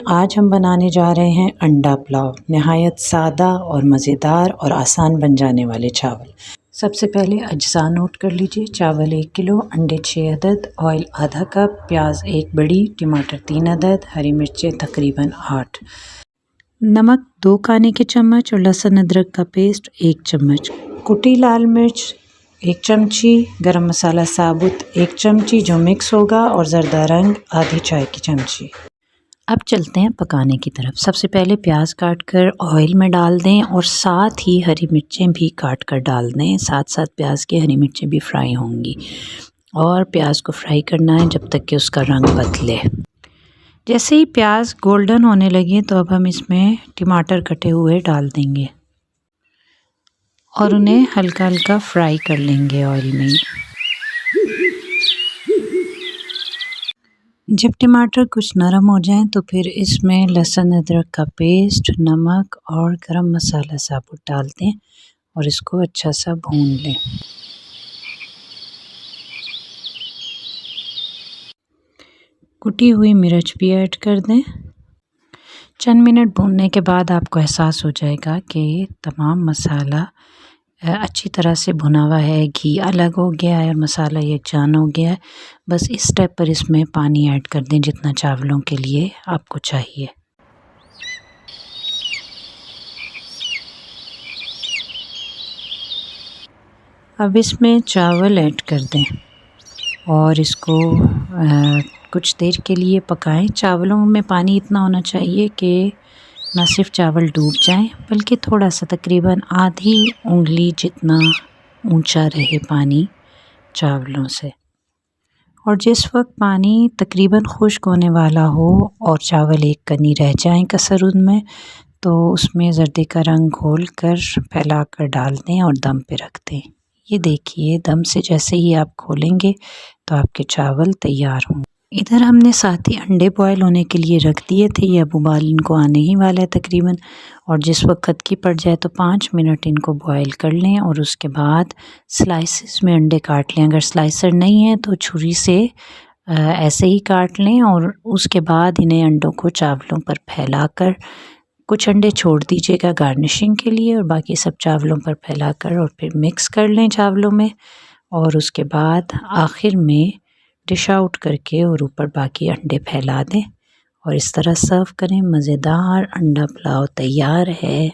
आज हम बनाने जा रहे हैं अंडा पुलाव। नहायत सादा और मज़ेदार और आसान बन जाने वाले चावल। सबसे पहले अज्जा नोट कर लीजिए। चावल 1 किलो, अंडे 6 अदद, ऑयल आधा कप, प्याज 1 बड़ी, टमाटर 3 अदद, हरी मिर्चें तकरीबन 8, नमक 2 खाने के चम्मच और लहसुन अदरक का पेस्ट 1 चम्मच, कुटी लाल मिर्च 1 चमची, गरम मसाला साबुत 1 चमची जो मिक्स होगा, और ज़रदा रंग आधी चाय की चमची। अब चलते हैं पकाने की तरफ। सबसे पहले प्याज काट कर ऑयल में डाल दें और साथ ही हरी मिर्चें भी काट कर डाल दें। साथ साथ प्याज की हरी मिर्चें भी फ्राई होंगी और प्याज को फ्राई करना है जब तक कि उसका रंग बदले। जैसे ही प्याज गोल्डन होने लगे तो अब हम इसमें टमाटर कटे हुए डाल देंगे और उन्हें हल्का हल्का फ्राई कर लेंगे ऑयल में। जब टमाटर कुछ नरम हो जाएं तो फिर इसमें लहसुन अदरक का पेस्ट, नमक और गरम मसाला साबुत डाल दें और इसको अच्छा सा भून लें। कुटी हुई मिर्च भी ऐड कर दें। चंद मिनट भूनने के बाद आपको एहसास हो जाएगा कि तमाम मसाला अच्छी तरह से भुना हुआ है, घी अलग हो गया है और मसाला यकजान हो गया है। बस इस स्टेप पर इसमें पानी ऐड कर दें जितना चावलों के लिए आपको चाहिए। अब इसमें चावल ऐड कर दें और इसको कुछ देर के लिए पकाएं। चावलों में पानी इतना होना चाहिए कि न सिर्फ चावल डूब जाएं बल्कि थोड़ा सा तकरीबन आधी उंगली जितना ऊंचा रहे पानी चावलों से। और जिस वक्त पानी तकरीबन खुश्क होने वाला हो और चावल एक कनी रह जाएं कसर में, तो उसमें जर्दे का रंग घोल कर फैला कर डाल दें और दम पे रख दें। ये देखिए, दम से जैसे ही आप खोलेंगे तो आपके चावल तैयार होंगे। इधर हमने साथ ही अंडे बॉयल होने के लिए रख दिए थे। ये अब उबाल इनको आने ही वाला है तकरीबन, और जिस वक्त खतकी पड़ जाए तो 5 मिनट इनको बॉयल कर लें और उसके बाद स्लाइसेस में अंडे काट लें। अगर स्लाइसर नहीं है तो छुरी से ऐसे ही काट लें और उसके बाद इन्हें अंडों को चावलों पर फैलाकर कुछ अंडे छोड़ दीजिएगा गार्निशिंग के लिए और बाकी सब चावलों पर फैलाकर और फिर मिक्स कर लें चावलों में, और उसके बाद आखिर में डिश आउट करके और ऊपर बाकी अंडे फैला दें और इस तरह सर्व करें। मज़ेदार अंडा पुलाव तैयार है।